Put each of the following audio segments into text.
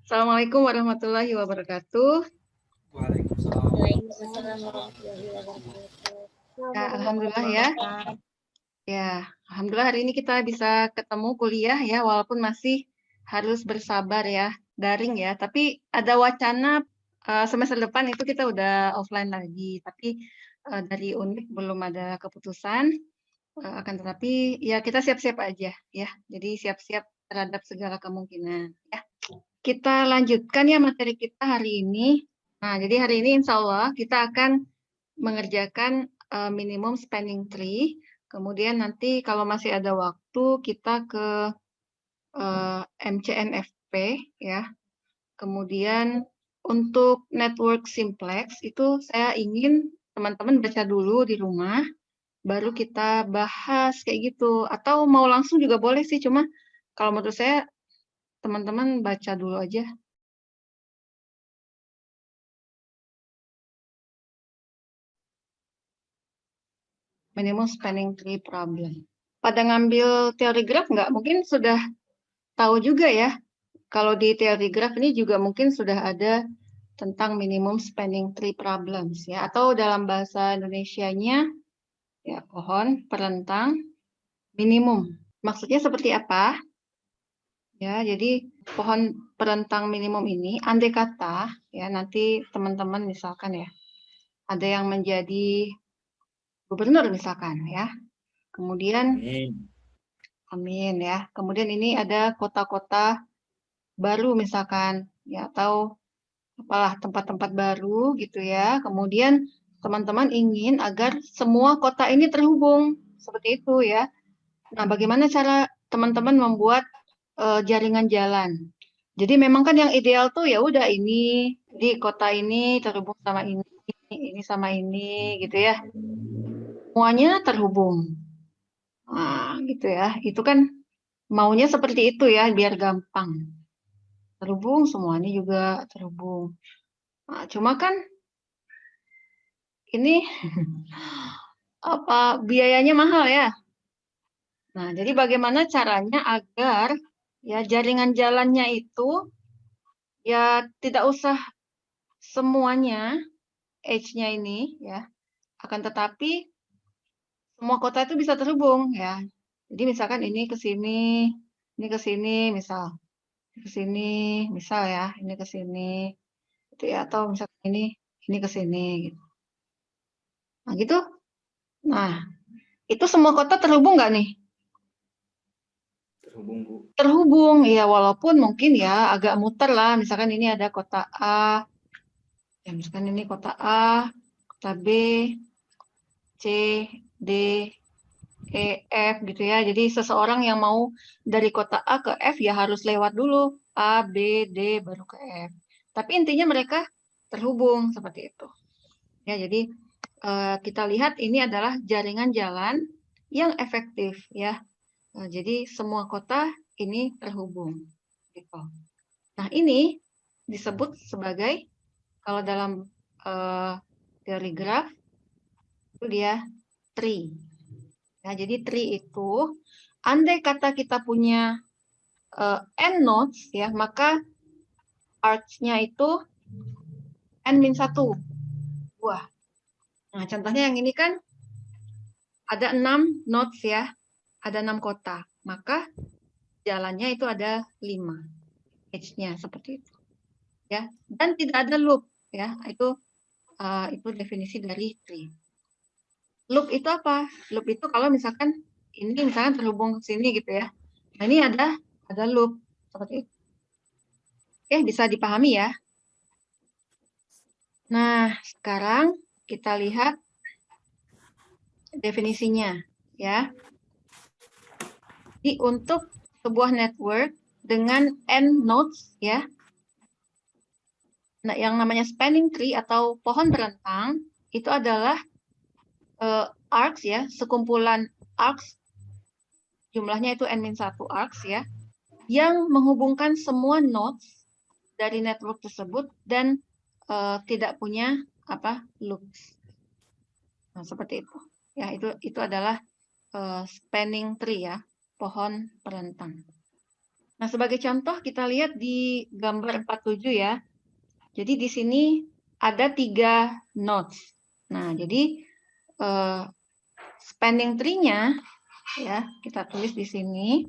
Assalamualaikum warahmatullahi wabarakatuh. Waalaikumsalam warahmatullahi wabarakatuh. Ya, alhamdulillah ya. Ya, alhamdulillah hari ini kita bisa ketemu kuliah ya, walaupun masih harus bersabar ya, daring ya. Tapi ada wacana semester depan itu kita udah offline lagi. Tapi dari UNIF belum ada keputusan. Akan tetapi ya kita siap-siap aja ya. Jadi siap-siap terhadap segala kemungkinan ya. Kita lanjutkan ya materi kita hari ini. Nah, jadi hari ini insya Allah kita akan mengerjakan minimum spanning tree. Kemudian nanti kalau masih ada waktu kita ke MCNFP ya. Kemudian untuk network simplex itu saya ingin teman-teman baca dulu di rumah, baru kita bahas kayak gitu. Atau mau langsung juga boleh sih, cuma kalau menurut saya teman-teman baca dulu aja. Minimum spanning tree problem. Pada ngambil teori graph nggak? Mungkin sudah tahu juga ya. Kalau di teori graph ini juga mungkin sudah ada tentang minimum spanning tree problems ya. Atau dalam bahasa Indonesianya ya pohon perentang minimum. Maksudnya seperti apa? Ya, jadi pohon perentang minimum ini andai kata ya nanti teman-teman misalkan ya ada yang menjadi gubernur misalkan ya. Kemudian amin ya. Kemudian ini ada kota-kota baru misalkan ya atau apalah tempat-tempat baru gitu ya. Kemudian teman-teman ingin agar semua kota ini terhubung seperti itu ya. Nah, bagaimana cara teman-teman membuat jaringan jalan? Jadi memang kan yang ideal tuh ya udah ini di kota ini terhubung sama ini sama ini gitu ya. Semuanya terhubung. Nah, gitu ya. Itu kan maunya seperti itu ya biar gampang. Terhubung semuanya juga terhubung. Nah, cuma kan ini apa biayanya mahal ya. Nah, jadi bagaimana caranya agar ya jaringan jalannya itu ya tidak usah semuanya edge-nya ini ya, akan tetapi semua kota itu bisa terhubung ya. Jadi misalkan ini ke sini, misal ke sini, misal ya, ini ke sini, itu ya, atau misalkan ini ke sini gitu. Nah, gitu. Nah, itu semua kota terhubung nggak nih? Terhubung, Bu. Terhubung, ya walaupun mungkin ya agak muter lah. Misalkan ini ada kota A, ya misalkan ini kota A, kota B, C, D, E, F gitu ya. Jadi seseorang yang mau dari kota A ke F ya harus lewat dulu A, B, D baru ke F. Tapi intinya mereka terhubung seperti itu. Ya, jadi kita lihat ini adalah jaringan jalan yang efektif ya. Jadi semua kota ini terhubung. Gitu. Nah, ini disebut sebagai kalau dalam teori graf itu dia tree. Nah, jadi tree itu andai kata kita punya n nodes ya, maka arch-nya itu n-1 buah. Nah, contohnya yang ini kan ada 6 nodes ya, ada 6 kota. Maka jalannya itu ada 5 edge-nya seperti itu. Ya, dan tidak ada loop ya. Itu definisi dari tree. Loop itu apa? Loop itu kalau misalkan ini misalkan terhubung ke sini gitu ya. Nah, ini ada loop seperti itu. Oke, bisa dipahami ya. Nah, sekarang kita lihat definisinya ya. Jadi untuk sebuah network dengan n nodes ya. Nah, yang namanya spanning tree atau pohon berentang itu adalah arcs ya, sekumpulan arcs jumlahnya itu n-1 arcs ya, yang menghubungkan semua nodes dari network tersebut dan tidak punya loops. Nah, seperti itu. Ya, itu adalah spanning tree ya, pohon perentang. Nah, sebagai contoh kita lihat di gambar 47 ya. Jadi di sini ada 3 nodes. Nah, jadi spanning tree-nya ya, kita tulis di sini.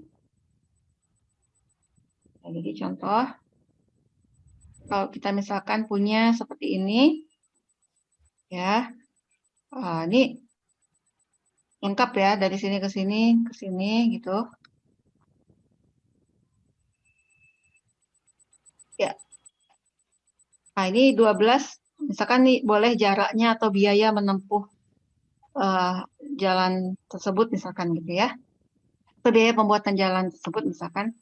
Nah, jadi contoh, kalau kita misalkan punya seperti ini, ya, ini lengkap ya, dari sini ke sini gitu. Ya, nah ini 12, misalkan nih boleh jaraknya atau biaya menempuh jalan tersebut misalkan gitu ya. Atau biaya pembuatan jalan tersebut misalkan,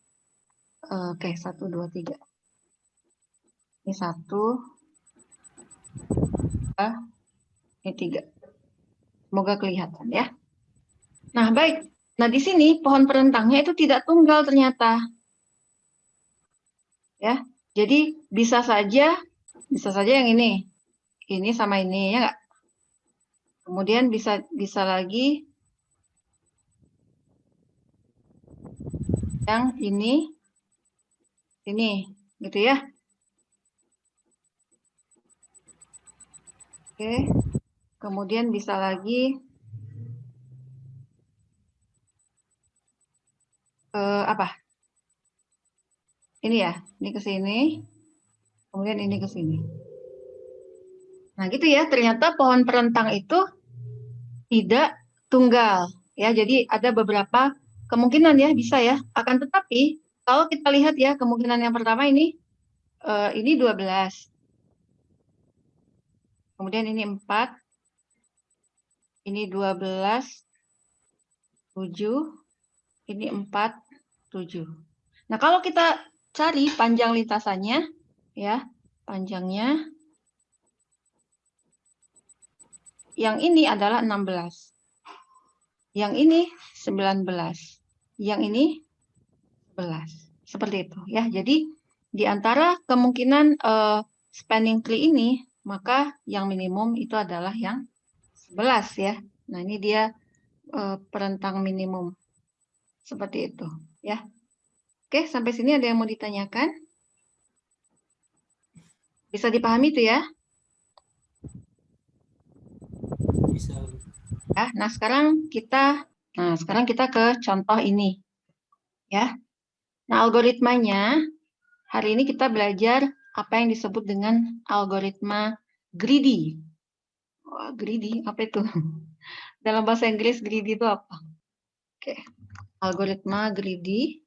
oke, 1, 2, 3. Ini 1, 2, ini 3. Semoga kelihatan ya. Nah, baik. Nah, di sini pohon perentangnya itu tidak tunggal ternyata. Ya. Jadi bisa saja yang ini. Ini sama ini ya enggak? Kemudian bisa lagi yang ini gitu ya. Oke. Kemudian bisa lagi apa? Ini ya, ini ke sini. Kemudian ini ke sini. Nah, gitu ya. Ternyata pohon perentang itu tidak tunggal ya. Jadi ada beberapa kemungkinan ya, bisa ya. Akan tetapi kalau kita lihat ya, kemungkinan yang pertama ini 12. Kemudian ini 4. Ini 12, 7. Ini 4, 7. Nah, kalau kita cari panjang lintasannya ya, panjangnya yang ini adalah 16. Yang ini 19. Yang ini 11. Seperti itu ya. Jadi di antara kemungkinan spanning tree ini, maka yang minimum itu adalah yang 11 ya. Nah, ini dia perentang minimum. Seperti itu ya. Oke, sampai sini ada yang mau ditanyakan? Bisa dipahami itu ya? Bisa. Ya, nah sekarang kita ke contoh ini ya. Nah, algoritmanya hari ini kita belajar apa yang disebut dengan algoritma greedy. Wah, greedy apa itu? Dalam bahasa Inggris greedy itu apa? Oke. Algoritma greedy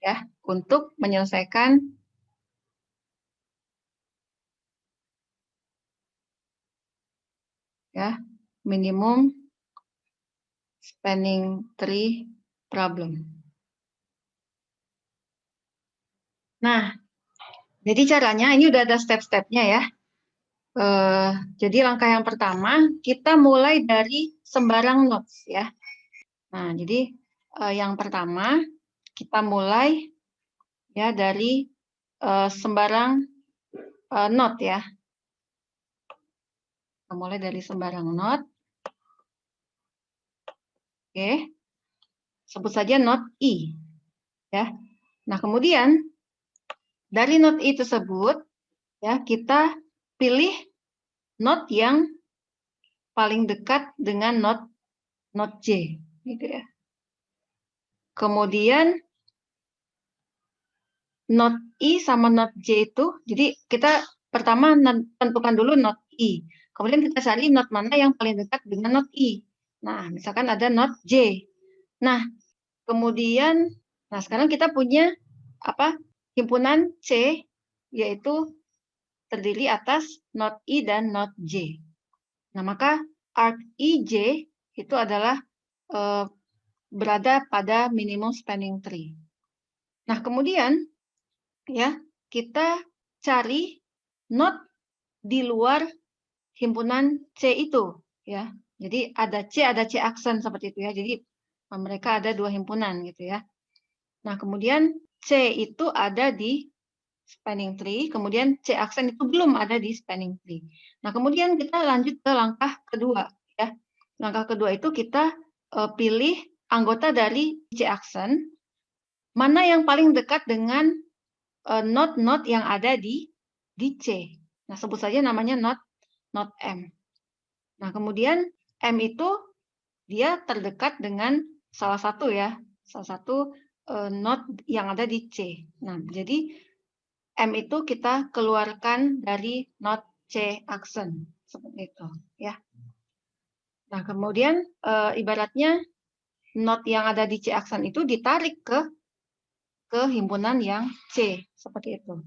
ya, untuk menyelesaikan ya minimum spanning tree problem. Nah, jadi caranya ini udah ada step-stepnya ya. Jadi langkah yang pertama kita mulai dari sembarang nodes ya. Nah, jadi yang pertama kita mulai ya dari sembarang node ya. Kita mulai dari sembarang node. Oke. Sebut saja node I ya. Nah, kemudian dari node I tersebut ya kita pilih node yang paling dekat dengan node J gitu ya. Kemudian node I sama node J itu, jadi kita pertama tentukan dulu node I. Kemudian kita cari node mana yang paling dekat dengan node I. Nah, misalkan ada node J. Nah, kemudian, sekarang kita punya apa? Himpunan C, yaitu terdiri atas node I dan node J. Nah, maka arc IJ itu adalah berada pada minimum spanning tree. Nah, kemudian ya, kita cari node di luar himpunan C itu ya. Jadi ada C aksen seperti itu ya. Jadi mereka ada 2 himpunan gitu ya. Nah, kemudian C itu ada di spanning tree, kemudian C aksen itu belum ada di spanning tree. Nah, kemudian kita lanjut ke langkah kedua Ya. Langkah kedua itu kita pilih anggota dari C aksen, mana yang paling dekat dengan not yang ada di C. Nah, sebut saja namanya not M. Nah, kemudian M itu dia terdekat dengan salah satu not yang ada di C. Nah, jadi M itu kita keluarkan dari not C aksen seperti itu, ya. Nah, kemudian ibaratnya not yang ada di C aksen itu ditarik ke himpunan yang C seperti itu.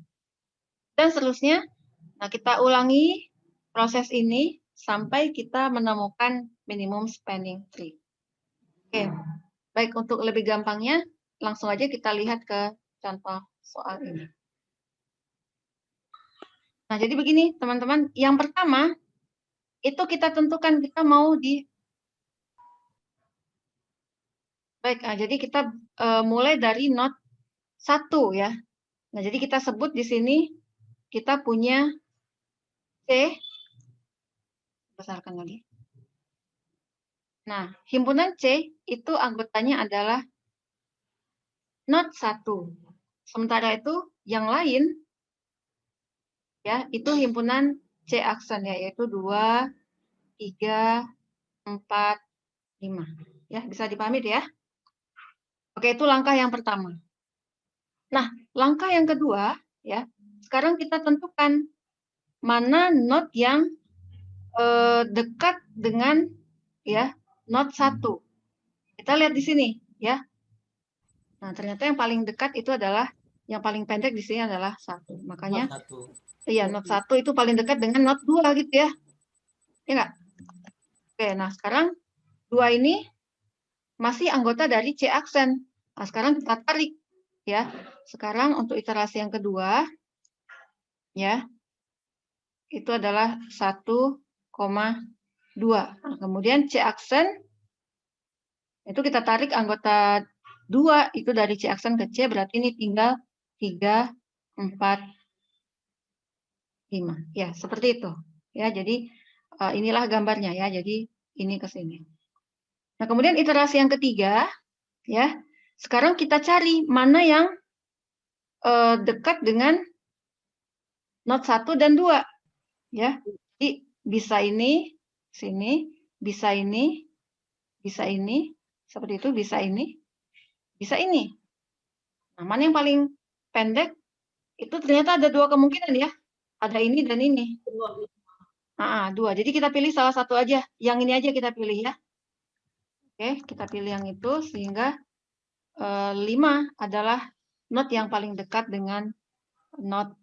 Dan seterusnya, nah kita ulangi proses ini sampai kita menemukan minimum spanning tree. Oke, baik, untuk lebih gampangnya langsung aja kita lihat ke contoh soal ini. Nah, jadi begini teman-teman, yang pertama itu kita tentukan kita mau di baik, jadi kita mulai dari not 1 ya. Nah, jadi kita sebut di sini kita punya C, besarkan lagi. Nah, himpunan C itu anggotanya adalah not 1. Sementara itu yang lain ya itu himpunan C aksen ya, yaitu 2, 3, 4, 5. Ya, bisa dipahami ya? Oke, itu langkah yang pertama. Nah, langkah yang kedua ya, sekarang kita tentukan mana not yang dekat dengan ya not 1. Kita lihat di sini ya. Nah, ternyata yang paling dekat itu adalah yang paling pendek di sini adalah 1. Makanya iya, not 1 itu paling dekat dengan not 2 gitu ya. Ya enggak? Oke, nah sekarang 2 ini masih anggota dari C aksen. Nah, sekarang kita tarik ya. Sekarang untuk iterasi yang kedua ya. Itu adalah 1,2. Nah, kemudian C aksen itu kita tarik anggota 2 itu dari C aksen ke C, berarti ini tinggal 3, 4, 5. Ya, seperti itu. Ya, jadi inilah gambarnya ya. Jadi ini ke sini. Nah, kemudian iterasi yang ketiga ya. Sekarang kita cari mana yang dekat dengan not 1 dan 2 ya. Jadi bisa ini sini, bisa ini, bisa ini, seperti itu, bisa ini, bisa ini. Nah, mana yang paling pendek? Itu ternyata ada 2 kemungkinan ya. Ada ini dan ini. 2. Jadi kita pilih salah satu aja. Yang ini aja kita pilih ya. Oke, kita pilih yang itu sehingga 5 adalah not yang paling dekat dengan not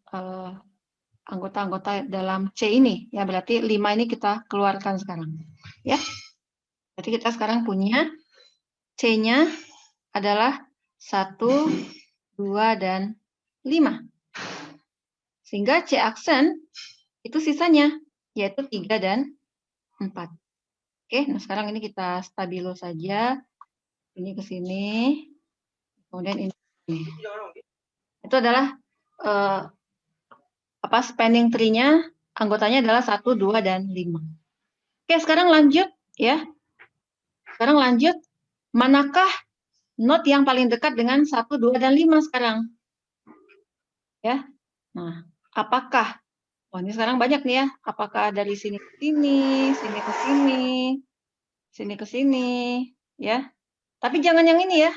anggota-anggota dalam C ini. Ya, berarti 5 ini kita keluarkan sekarang. Ya. Berarti kita sekarang punya C-nya adalah 1, 2, dan 5. Sehingga C aksen itu sisanya, yaitu 3 dan 4. Oke, nah sekarang ini kita stabilo saja. Ini ke sini, kemudian ini. Itu adalah spanning tree-nya, anggotanya adalah 1, 2, dan 5. Oke, sekarang lanjut ya. Sekarang lanjut, manakah not yang paling dekat dengan 1, 2, dan 5 sekarang? Ya. Nah, apakah? Oh, ini sekarang banyak nih ya. Apakah dari sini ke sini, sini ke sini, sini ke sini, ya. Tapi jangan yang ini ya.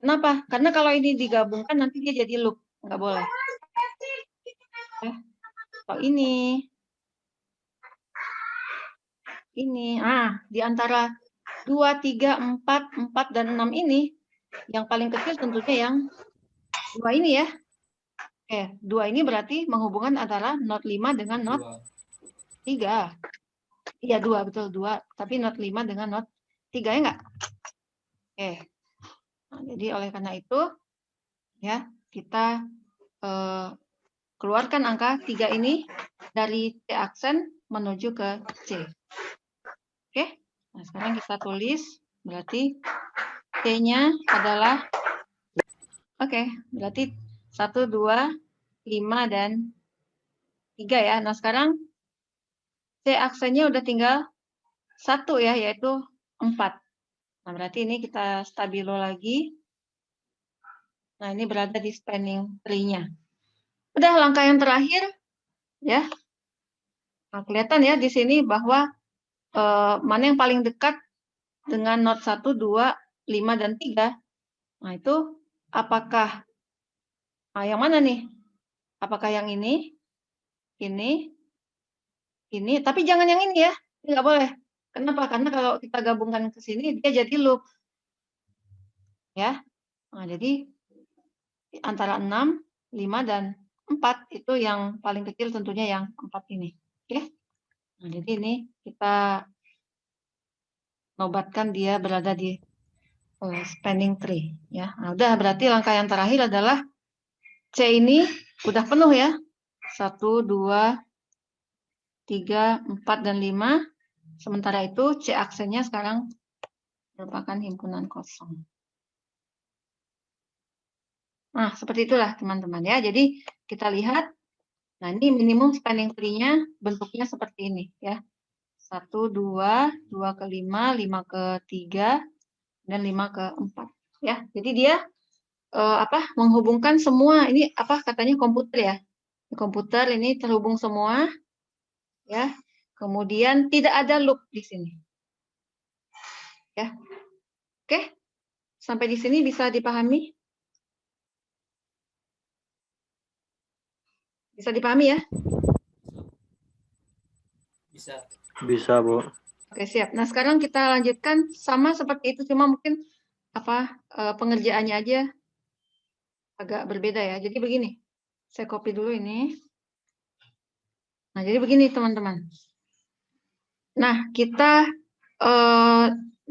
Kenapa? Karena kalau ini digabungkan nanti dia jadi loop. Nggak boleh. Ya. Kalau ini. Di antara 2, 3, 4, 4, dan 6 ini, yang paling kecil tentunya yang 2 ini ya. Oke, 2 ini berarti menghubungkan antara not 5 dengan not 3. Iya, 2, betul, 2. Tapi not 5 dengan not 3, ya enggak? Oke. Nah, jadi oleh karena itu, ya, kita keluarkan angka 3 ini dari C aksen menuju ke C. Oke, nah sekarang kita tulis, berarti C-nya adalah, berarti 1, 2, 5, dan 3 ya. Nah sekarang C aksennya udah tinggal 1 ya, yaitu 4. Nah, berarti ini kita stabilo lagi. Nah, ini berada di spanning tree-nya. Udah langkah yang terakhir ya. Nah, kelihatan ya di sini bahwa mana yang paling dekat dengan node 1, 2, 5, dan 3. Nah, itu apakah yang mana nih? Apakah yang ini, ini, tapi jangan yang ini ya. Ini nggak boleh. Kenapa? Karena kalau kita gabungkan ke sini, dia jadi loop. Ya. Nah, jadi antara 6, 5, dan 4 itu yang paling kecil tentunya yang 4 ini. Oke. Nah, jadi ini kita nobatkan dia berada di spanning tree. Ya. Nah, udah berarti langkah yang terakhir adalah C ini udah penuh ya. 1, 2, 3, 4, dan 5. Sementara itu C aksennya sekarang merupakan himpunan kosong. Nah, seperti itulah teman-teman ya. Jadi kita lihat, nah ini minimum spanning tree-nya bentuknya seperti ini ya. 1, 2, 2 ke 5, 5 ke 3, dan 5 ke 4 ya. Jadi dia menghubungkan semua ini katanya komputer ya. Komputer ini terhubung semua ya. Kemudian tidak ada loop di sini. Ya. Oke. Sampai di sini bisa dipahami? Bisa dipahami ya? Bisa. Bisa, Bu. Oke, siap. Nah, sekarang kita lanjutkan sama seperti itu, cuma mungkin pengerjaannya aja agak berbeda ya. Jadi begini, saya copy dulu ini. Nah, jadi begini teman-teman. Nah, kita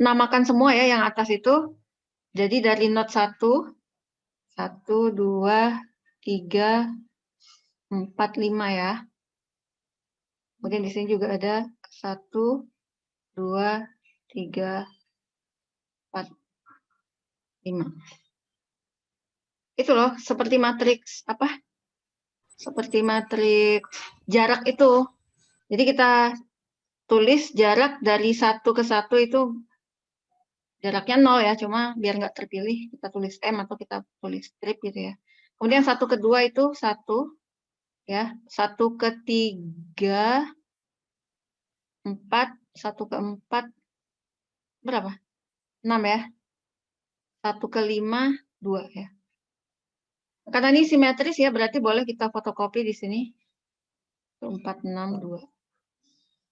namakan semua ya yang atas itu. Jadi dari node 1, 1, 2, 3, 4, 5 ya. Kemudian di sini juga ada 1, 2, 3, 4, 5. Itu loh, seperti matriks seperti matriks jarak itu. Jadi kita tulis jarak dari 1 ke 1 itu jaraknya 0 ya, cuma biar nggak terpilih kita tulis M atau kita tulis strip gitu ya. Kemudian 1 ke 2 itu 1 ya, 1 ke 3, 4, 1 ke 4 berapa? 6 ya. 1 ke 5, 2 ya. Karena ini simetris ya, berarti boleh kita fotokopi di sini. 4, 6, 2.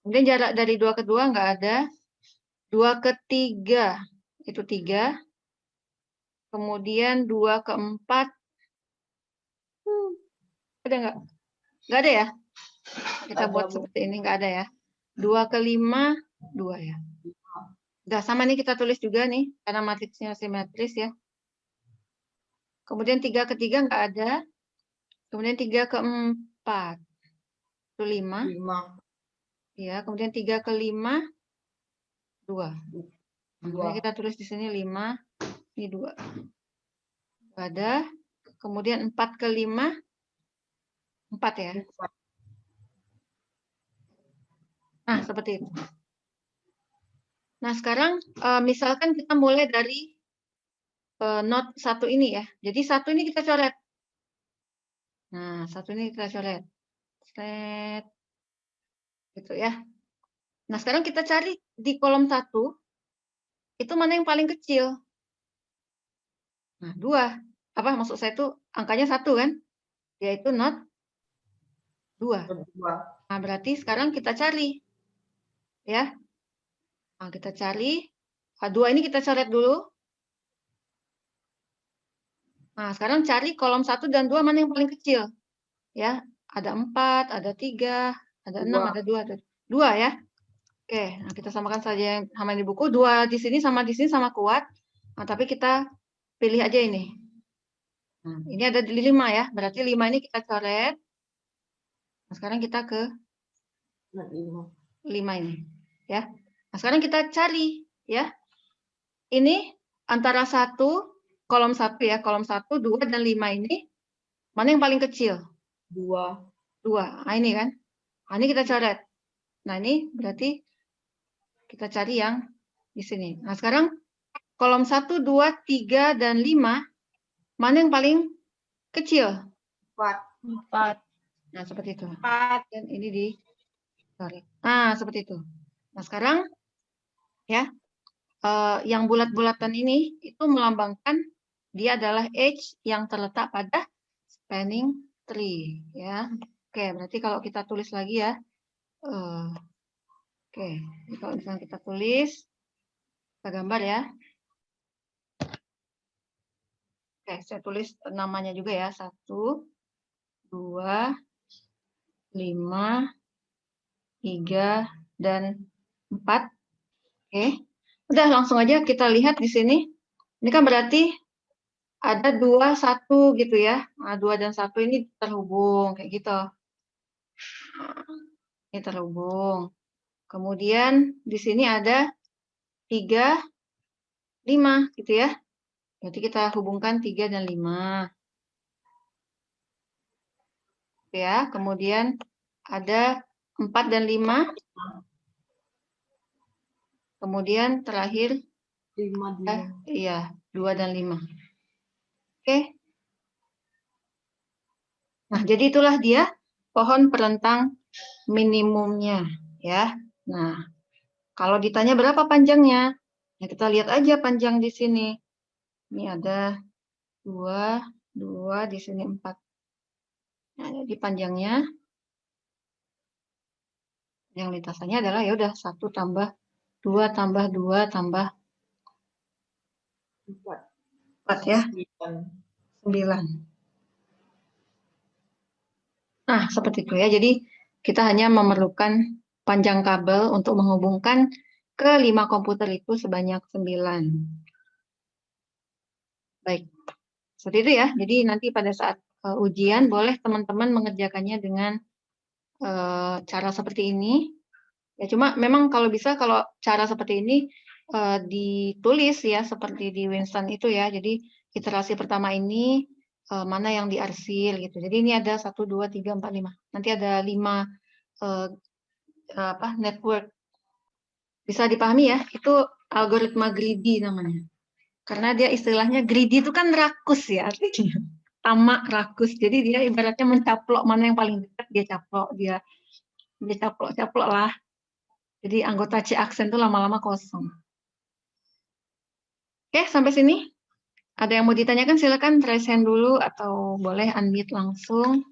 Kemudian jarak dari 2 ke 2 nggak ada. 2 ke 3 itu 3. Kemudian 2 ke 4. Ada nggak? Nggak ada ya? Kita buat seperti ini, nggak ada ya. 2 ke 5, 2 ya. Udah sama nih kita tulis juga nih, karena matriksnya simetris ya. Kemudian 3 ke 3 nggak ada. Kemudian 3 ke 4. Itu 5. Ya, kemudian 3 ke 5, 2. Kemudian kita tulis di sini 5, ini 2. Nggak ada. Kemudian 4 ke 5, 4 ya. Nah, seperti itu. Nah, sekarang misalkan kita mulai dari node 1 ini ya. Jadi 1 ini kita coret. Nah, 1 ini kita coret. Set. Gitu ya. Nah, sekarang kita cari di kolom 1, itu mana yang paling kecil. Nah, 2. Maksud saya itu angkanya 1 kan? Yaitu node 2. Nah, berarti sekarang kita cari. Ya. Nah, kita cari. 2 ini kita coret dulu. Nah, sekarang cari kolom 1 dan 2 mana yang paling kecil. Ya, ada 4, ada 3, ada 6, ada 2. Ada 2 ya. Oke, nah kita samakan saja yang sama di buku. 2 di sini sama kuat. Nah, tapi kita pilih aja ini. Nah, ini ada di 5 ya. Berarti 5 ini kita coret. Nah, sekarang kita ke 5 ini. Ya. Nah, sekarang kita cari. Ya. Ini antara 1, kolom 1 ya. Kolom 1, 2, dan 5 ini. Mana yang paling kecil? 2. Nah, ini kan. Nah, ini kita coret. Nah, ini berarti Kita cari yang di sini. Nah, sekarang kolom 1, 2, 3, dan 5, mana yang paling kecil? 4. Nah, seperti itu. 4. Dan ini ditarik. Nah, seperti itu. Nah, sekarang ya, yang bulat-bulatan ini itu melambangkan dia adalah edge yang terletak pada spanning tree. Ya. Oke, berarti kalau kita tulis lagi ya. Oke, kalau misalnya kita tulis, kita gambar ya. Oke, saya tulis namanya juga ya. 1, 2, 5, 3, dan 4. Oke, udah langsung aja kita lihat di sini. Ini kan berarti ada 2, 1 gitu ya. Nah, 2 dan 1 ini terhubung kayak gitu. Ini terhubung. Kemudian di sini ada 3, 5 gitu ya. Berarti kita hubungkan 3 dan 5. Ya, kemudian ada 4 dan 5. Kemudian terakhir 5. iya, 2 dan 5. Oke. Nah, jadi itulah dia pohon perentang minimumnya ya. Nah, kalau ditanya berapa panjangnya? Ya kita lihat aja panjang di sini. Ini ada 2, 2 di sini 4. Nah, jadi panjangnya yang lintasannya adalah ya udah 1 tambah 2 tambah 2 tambah 4 ya. 9. Nah, seperti itu ya. Jadi kita hanya memerlukan panjang kabel untuk menghubungkan ke 5 komputer itu sebanyak 9. Baik, seperti itu ya. Jadi nanti pada saat ujian boleh teman-teman mengerjakannya dengan cara seperti ini. Ya cuma memang kalau bisa kalau cara seperti ini ditulis ya seperti di Winston itu ya. Jadi iterasi pertama ini mana yang diarsir gitu. Jadi ini ada 1, 2, 3, 4, 5. Nanti ada 5 network. Bisa dipahami ya, itu algoritma greedy namanya. Karena dia istilahnya greedy itu kan rakus ya, artinya tamak rakus. Jadi dia ibaratnya mencaplok mana yang paling dekat dia caplok, dia caplok lah. Jadi anggota C aksen itu lama-lama kosong. Oke, sampai sini. Ada yang mau ditanyakan silakan raise hand dulu atau boleh unmute langsung.